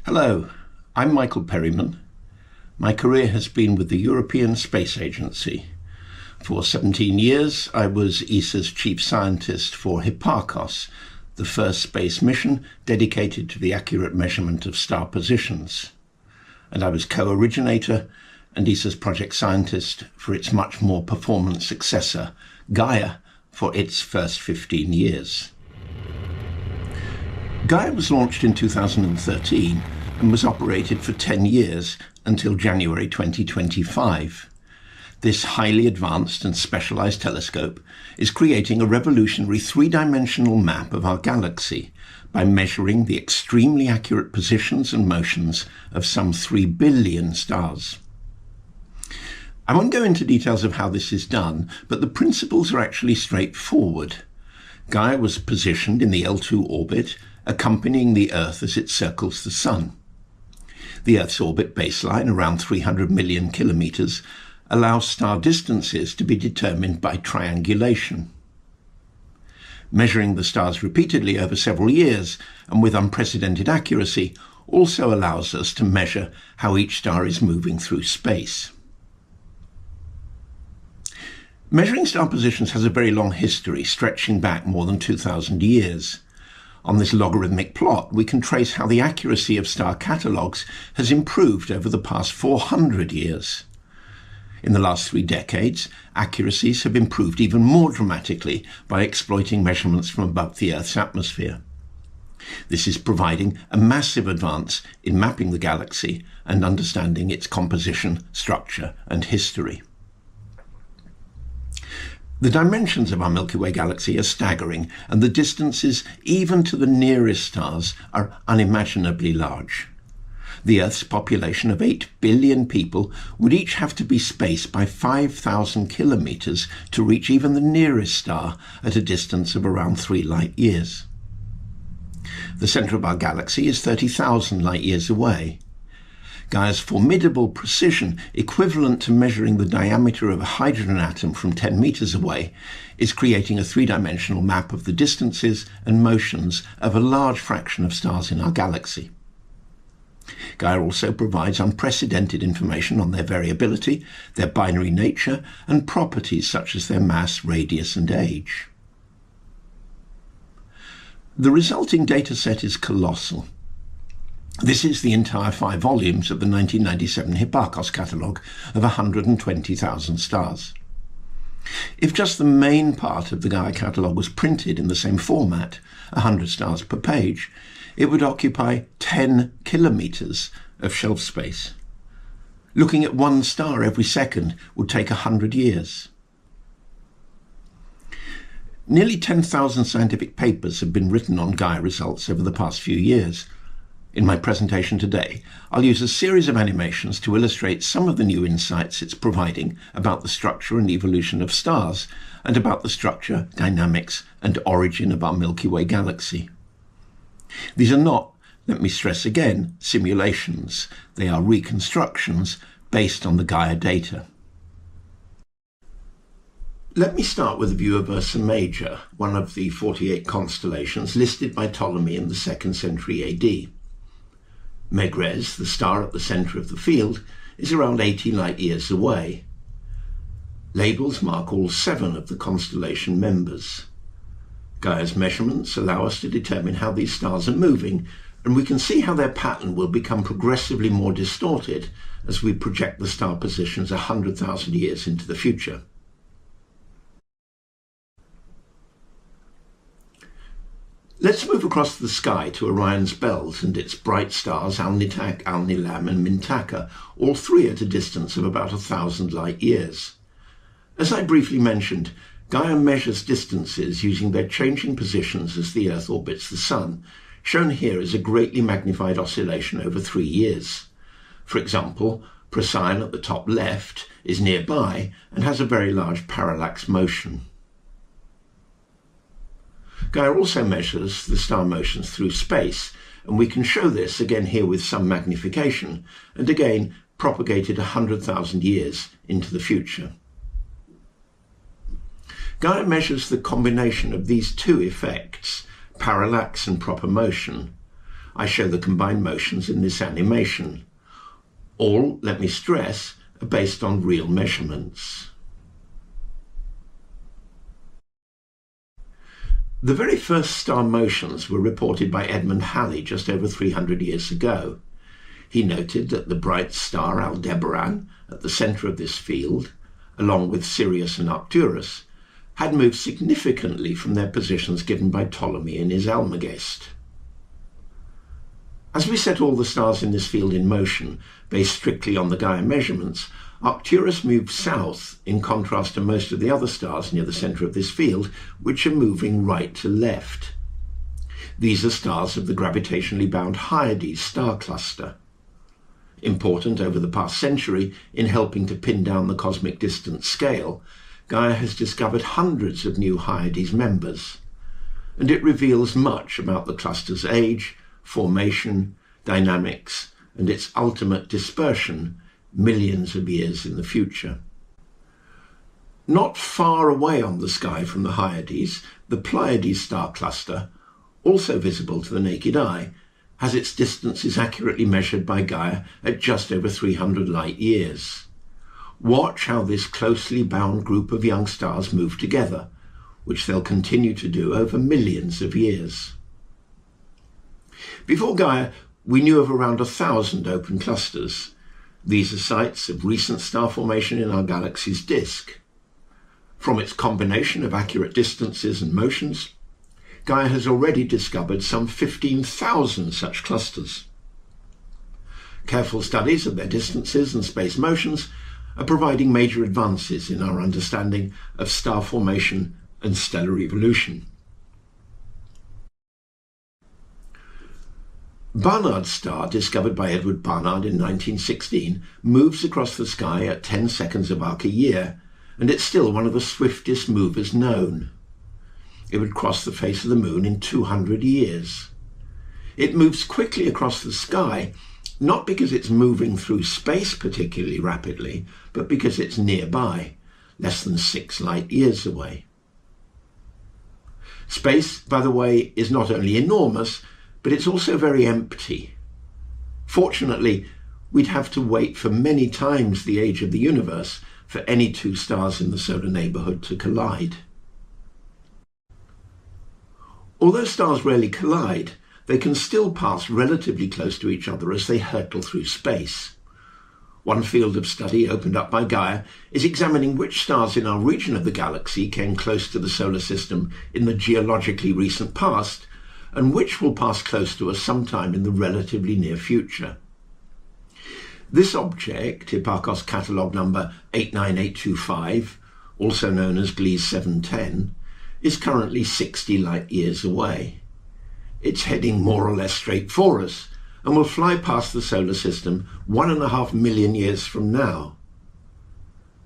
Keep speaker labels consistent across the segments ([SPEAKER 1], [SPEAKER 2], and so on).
[SPEAKER 1] Hello, I'm Michael Perryman. My career has been with the European Space Agency. For 17 years, I was ESA's chief scientist for Hipparcos, the first space mission dedicated to the accurate measurement of star positions. And I was co-originator and ESA's project scientist for its much more performant successor, Gaia, for its first 15 years. Gaia was launched in 2013 and was operated for 10 years until January 2025. This highly advanced and specialised telescope is creating a revolutionary three-dimensional map of our galaxy by measuring the extremely accurate positions and motions of some 3 billion stars. I won't go into details of how this is done, but the principles are actually straightforward. Gaia was positioned in the L2 orbit, accompanying the Earth as it circles the Sun. The Earth's orbit baseline, around 300 million kilometres, allows star distances to be determined by triangulation. Measuring the stars repeatedly over several years and with unprecedented accuracy also allows us to measure how each star is moving through space. Measuring star positions has a very long history, stretching back more than 2,000 years. On this logarithmic plot, we can trace how the accuracy of star catalogues has improved over the past 400 years. In the last 3 decades, accuracies have improved even more dramatically by exploiting measurements from above the Earth's atmosphere. This is providing a massive advance in mapping the galaxy and understanding its composition, structure, and history. The dimensions of our Milky Way Galaxy are staggering, and the distances, even to the nearest stars, are unimaginably large. The Earth's population of 8 billion people would each have to be spaced by 5,000 kilometres to reach even the nearest star at a distance of around 3 light years. The centre of our galaxy is 30,000 light years away. Gaia's formidable precision, equivalent to measuring the diameter of a hydrogen atom from 10 meters away, is creating a three-dimensional map of the distances and motions of a large fraction of stars in our galaxy. Gaia also provides unprecedented information on their variability, their binary nature, and properties such as their mass, radius, and age. The resulting dataset is colossal. This is the entire 5 volumes of the 1997 Hipparcos catalogue of 120,000 stars. If just the main part of the Gaia catalogue was printed in the same format, 100 stars per page, it would occupy 10 kilometres of shelf space. Looking at one star every second would take 100 years. Nearly 10,000 scientific papers have been written on Gaia results over the past few years. In my presentation today, I'll use a series of animations to illustrate some of the new insights it's providing about the structure and evolution of stars, and about the structure, dynamics, and origin of our Milky Way Galaxy. These are not, let me stress again, simulations. They are reconstructions based on the Gaia data. Let me start with a view of Ursa Major, one of the 48 constellations listed by Ptolemy in the 2nd century AD. Megrez, the star at the centre of the field, is around 80 light years away. Labels mark all 7 of the constellation members. Gaia's measurements allow us to determine how these stars are moving, and we can see how their pattern will become progressively more distorted as we project the star positions 100,000 years into the future. Let's move across the sky to Orion's belt and its bright stars Alnitak, Alnilam and Mintaka, all 3 at a distance of about 1,000 light years. As I briefly mentioned, Gaia measures distances using their changing positions as the Earth orbits the Sun, shown here as a greatly magnified oscillation over 3 years. For example, Procyon at the top left is nearby and has a very large parallax motion. Gaia also measures the star motions through space, and we can show this again here with some magnification, and again propagated 100,000 years into the future. Gaia measures the combination of these 2 effects, parallax and proper motion, I show the combined motions in this animation. All, let me stress, are based on real measurements. The very first star motions were reported by Edmund Halley just over 300 years ago. He noted that the bright star Aldebaran, at the centre of this field, along with Sirius and Arcturus, had moved significantly from their positions given by Ptolemy in his Almagest. As we set all the stars in this field in motion, based strictly on the Gaia measurements, Arcturus moved south, in contrast to most of the other stars near the centre of this field, which are moving right to left. These are stars of the gravitationally bound Hyades star cluster. Important over the past century in helping to pin down the cosmic distance scale, Gaia has discovered hundreds of new Hyades members, and it reveals much about the cluster's age, formation, dynamics, and its ultimate dispersion millions of years in the future. Not far away on the sky from the Hyades, the Pleiades star cluster, also visible to the naked eye, has its distances accurately measured by Gaia at just over 300 light years. Watch how this closely bound group of young stars move together, which they'll continue to do over millions of years. Before Gaia, we knew of around 1,000 open clusters. These are sites of recent star formation in our galaxy's disk. From its combination of accurate distances and motions, Gaia has already discovered some 15,000 such clusters. Careful studies of their distances and space motions are providing major advances in our understanding of star formation and stellar evolution. Barnard's star, discovered by Edward Barnard in 1916, moves across the sky at 10 seconds of arc a year, and it's still one of the swiftest movers known. It would cross the face of the moon in 200 years. It moves quickly across the sky, not because it's moving through space particularly rapidly, but because it's nearby, less than 6 light years away. Space, by the way, is not only enormous, but it's also very empty. Fortunately, we'd have to wait for many times the age of the universe for any two stars in the solar neighbourhood to collide. Although stars rarely collide, they can still pass relatively close to each other as they hurtle through space. One field of study opened up by Gaia is examining which stars in our region of the galaxy came close to the solar system in the geologically recent past, and which will pass close to us sometime in the relatively near future. This object, Hipparcos catalogue number 89825, also known as Gliese 710, is currently 60 light years away. It's heading more or less straight for us and will fly past the solar system 1.5 million years from now.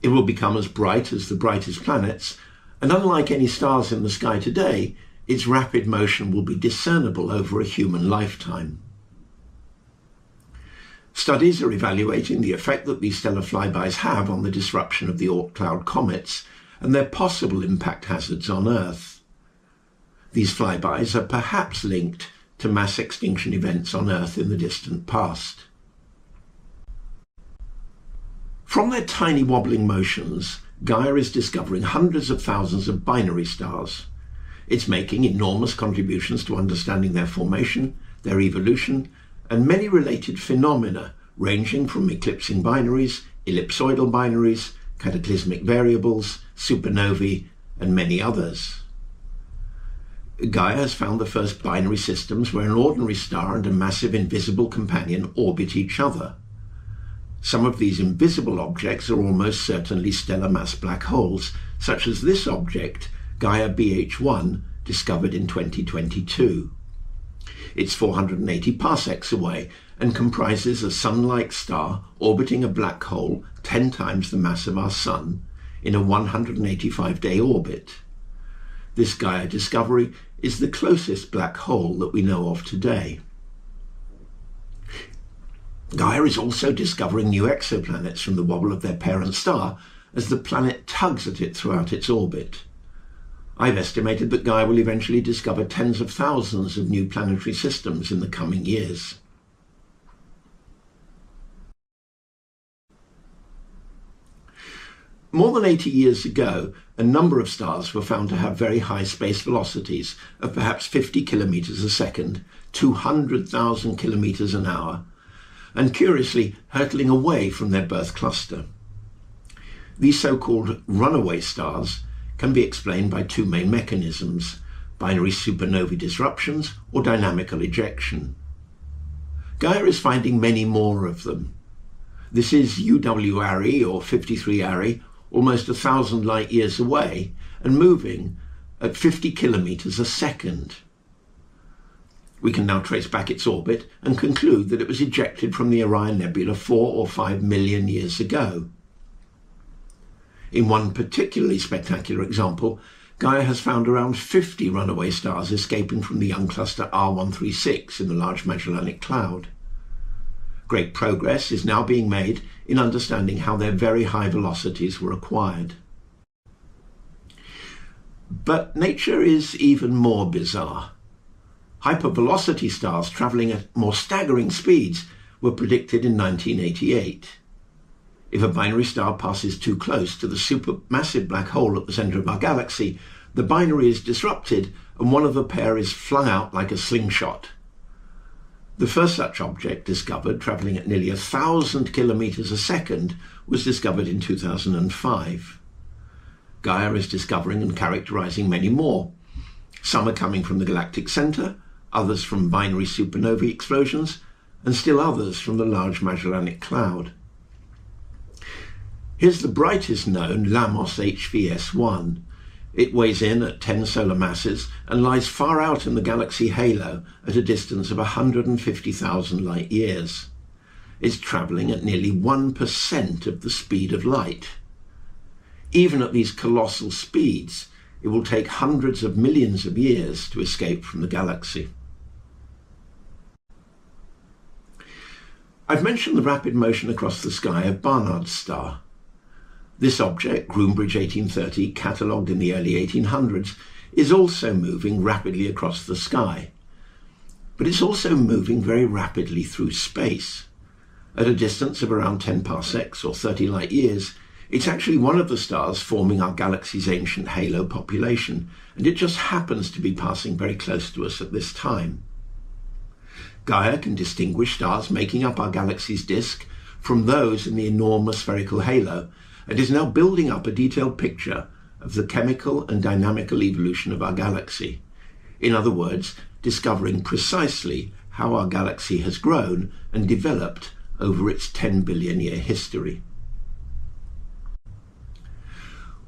[SPEAKER 1] It will become as bright as the brightest planets, and unlike any stars in the sky today, its rapid motion will be discernible over a human lifetime. Studies are evaluating the effect that these stellar flybys have on the disruption of the Oort cloud comets and their possible impact hazards on Earth. These flybys are perhaps linked to mass extinction events on Earth in the distant past. From their tiny wobbling motions, Gaia is discovering hundreds of thousands of binary stars. It's making enormous contributions to understanding their formation, their evolution, and many related phenomena ranging from eclipsing binaries, ellipsoidal binaries, cataclysmic variables, supernovae, and many others. Gaia has found the first binary systems where an ordinary star and a massive invisible companion orbit each other. Some of these invisible objects are almost certainly stellar mass black holes, such as this object, Gaia BH1, discovered in 2022. It's 480 parsecs away and comprises a Sun-like star orbiting a black hole 10 times the mass of our Sun in a 185-day orbit. This Gaia discovery is the closest black hole that we know of today. Gaia is also discovering new exoplanets from the wobble of their parent star as the planet tugs at it throughout its orbit. I've estimated that Gaia will eventually discover tens of thousands of new planetary systems in the coming years. More than 80 years ago, a number of stars were found to have very high space velocities of perhaps 50 kilometres a second, 200,000 kilometres an hour, and curiously hurtling away from their birth cluster. These so-called runaway stars can be explained by two main mechanisms: binary supernovae disruptions or dynamical ejection. Gaia is finding many more of them. This is UW Arri, or 53 Arri, almost 1,000 light years away and moving at 50 kilometres a second. We can now trace back its orbit and conclude that it was ejected from the Orion Nebula 4 or 5 million years ago. In one particularly spectacular example, Gaia has found around 50 runaway stars escaping from the young cluster R136 in the Large Magellanic Cloud. Great progress is now being made in understanding how their very high velocities were acquired. But nature is even more bizarre. Hypervelocity stars travelling at more staggering speeds were predicted in 1988. If a binary star passes too close to the supermassive black hole at the centre of our galaxy, the binary is disrupted and one of the pair is flung out like a slingshot. The first such object discovered, travelling at nearly 1,000 kilometres a second, was discovered in 2005. Gaia is discovering and characterising many more. Some are coming from the galactic centre, others from binary supernovae explosions, and still others from the Large Magellanic Cloud. Here's the brightest known, Lamos HVS1. It weighs in at 10 solar masses and lies far out in the galaxy halo at a distance of 150,000 light years. It's travelling at nearly 1% of the speed of light. Even at these colossal speeds, it will take hundreds of millions of years to escape from the galaxy. I've mentioned the rapid motion across the sky of Barnard's star. This object, Groombridge 1830, catalogued in the early 1800s, is also moving rapidly across the sky. But it's also moving very rapidly through space. At a distance of around 10 parsecs or 30 light years, it's actually one of the stars forming our galaxy's ancient halo population, and it just happens to be passing very close to us at this time. Gaia can distinguish stars making up our galaxy's disk from those in the enormous spherical halo, and is now building up a detailed picture of the chemical and dynamical evolution of our galaxy. In other words, discovering precisely how our galaxy has grown and developed over its 10 billion year history.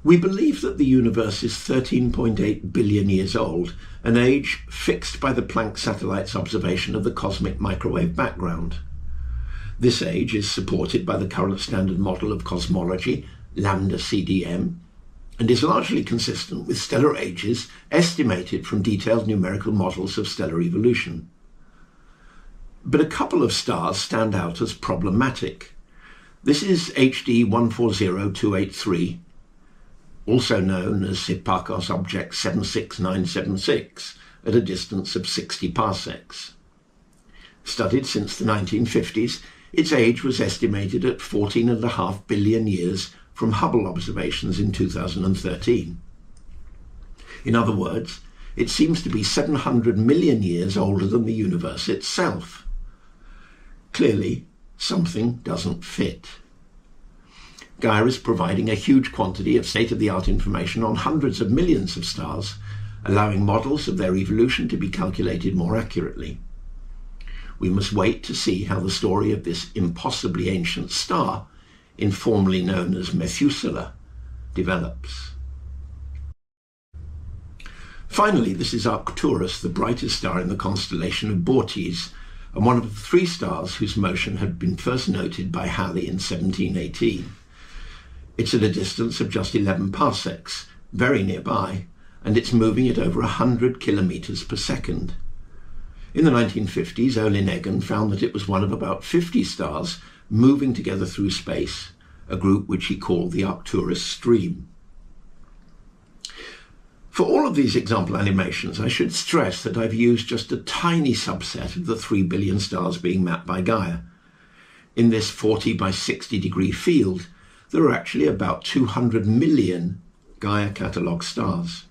[SPEAKER 1] We believe that the universe is 13.8 billion years old, an age fixed by the Planck satellite's observation of the cosmic microwave background. This age is supported by the current standard model of cosmology, lambda CDM, and is largely consistent with stellar ages estimated from detailed numerical models of stellar evolution. But a couple of stars stand out as problematic. This is HD 140283, also known as Hipparcos object 76976, at a distance of 60 parsecs. Studied since the 1950s, its age was estimated at 14.5 billion years from Hubble observations in 2013. In other words, it seems to be 700 million years older than the universe itself. Clearly, something doesn't fit. Gaia is providing a huge quantity of state-of-the-art information on hundreds of millions of stars, allowing models of their evolution to be calculated more accurately. We must wait to see how the story of this impossibly ancient star, informally known as Methuselah, develops. Finally, this is Arcturus, the brightest star in the constellation of Bootes, and one of the three stars whose motion had been first noted by Halley in 1718. It's at a distance of just 11 parsecs, very nearby, and it's moving at over 100 kilometres per second. In the 1950s, Olin Egan found that it was one of about 50 stars moving together through space, a group which he called the Arcturus stream. For all of these example animations, I should stress that I've used just a tiny subset of the 3 billion stars being mapped by Gaia. In this 40 by 60 degree field, there are actually about 200 million Gaia catalogue stars.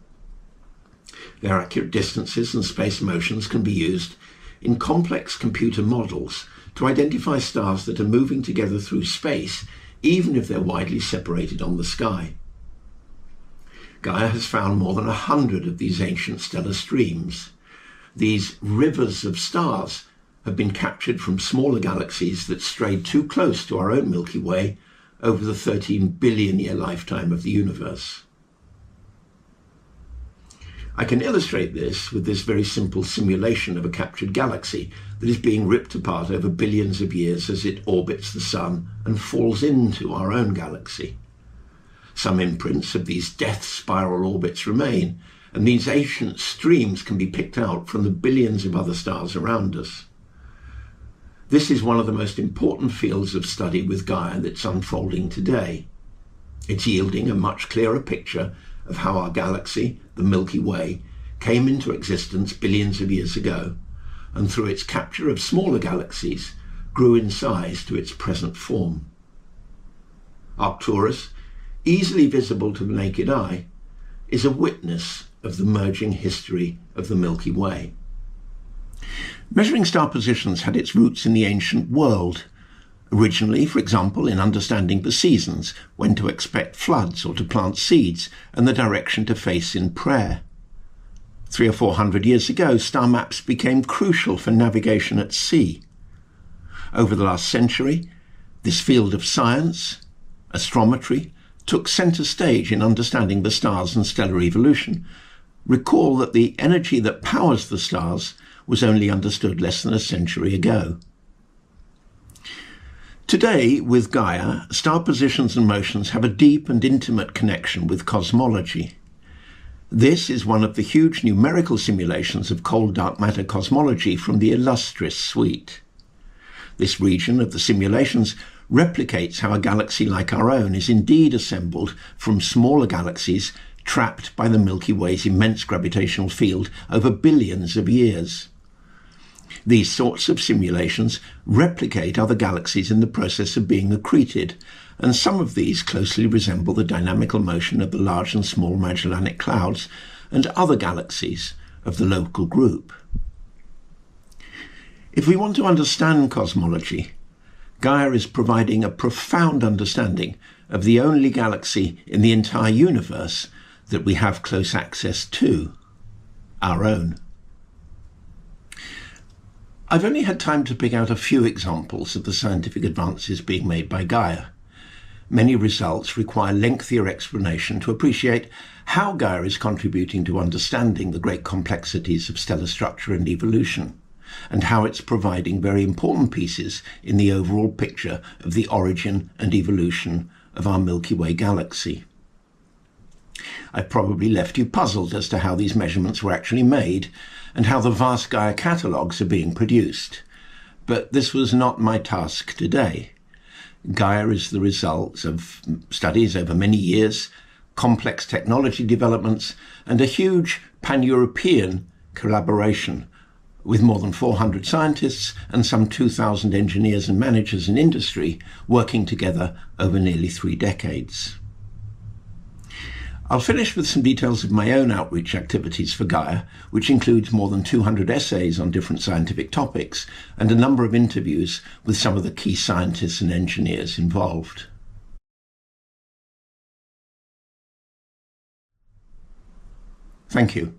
[SPEAKER 1] Their accurate distances and space motions can be used in complex computer models to identify stars that are moving together through space, even if they're widely separated on the sky. Gaia has found more than 100 of these ancient stellar streams. These rivers of stars have been captured from smaller galaxies that strayed too close to our own Milky Way over the 13 billion year lifetime of the universe. I can illustrate this with this very simple simulation of a captured galaxy that is being ripped apart over billions of years as it orbits the Sun and falls into our own galaxy. Some imprints of these death spiral orbits remain, and these ancient streams can be picked out from the billions of other stars around us. This is one of the most important fields of study with Gaia that's unfolding today. It's yielding a much clearer picture of how our galaxy, the Milky Way, came into existence billions of years ago, and through its capture of smaller galaxies, grew in size to its present form. Arcturus, easily visible to the naked eye, is a witness of the merging history of the Milky Way. Measuring star positions had its roots in the ancient world. Originally, for example, in understanding the seasons, when to expect floods or to plant seeds, and the direction to face in prayer. 300 or 400 years ago, star maps became crucial for navigation at sea. Over the last century, this field of science, astrometry, took centre stage in understanding the stars and stellar evolution. Recall that the energy that powers the stars was only understood less than a century ago. Today, with Gaia, star positions and motions have a deep and intimate connection with cosmology. This is one of the huge numerical simulations of cold dark matter cosmology from the Illustris suite. This region of the simulations replicates how a galaxy like our own is indeed assembled from smaller galaxies trapped by the Milky Way's immense gravitational field over billions of years. These sorts of simulations replicate other galaxies in the process of being accreted, and some of these closely resemble the dynamical motion of the large and small Magellanic Clouds and other galaxies of the local group. If we want to understand cosmology, Gaia is providing a profound understanding of the only galaxy in the entire universe that we have close access to, our own. I've only had time to pick out a few examples of the scientific advances being made by Gaia. Many results require lengthier explanation to appreciate how Gaia is contributing to understanding the great complexities of stellar structure and evolution, and how it's providing very important pieces in the overall picture of the origin and evolution of our Milky Way galaxy. I've probably left you puzzled as to how these measurements were actually made and how the vast Gaia catalogues are being produced. But this was not my task today. Gaia is the result of studies over many years, complex technology developments, and a huge pan-European collaboration with more than 400 scientists and some 2,000 engineers and managers in industry working together over nearly 3 decades. I'll finish with some details of my own outreach activities for Gaia, which includes more than 200 essays on different scientific topics and a number of interviews with some of the key scientists and engineers involved. Thank you.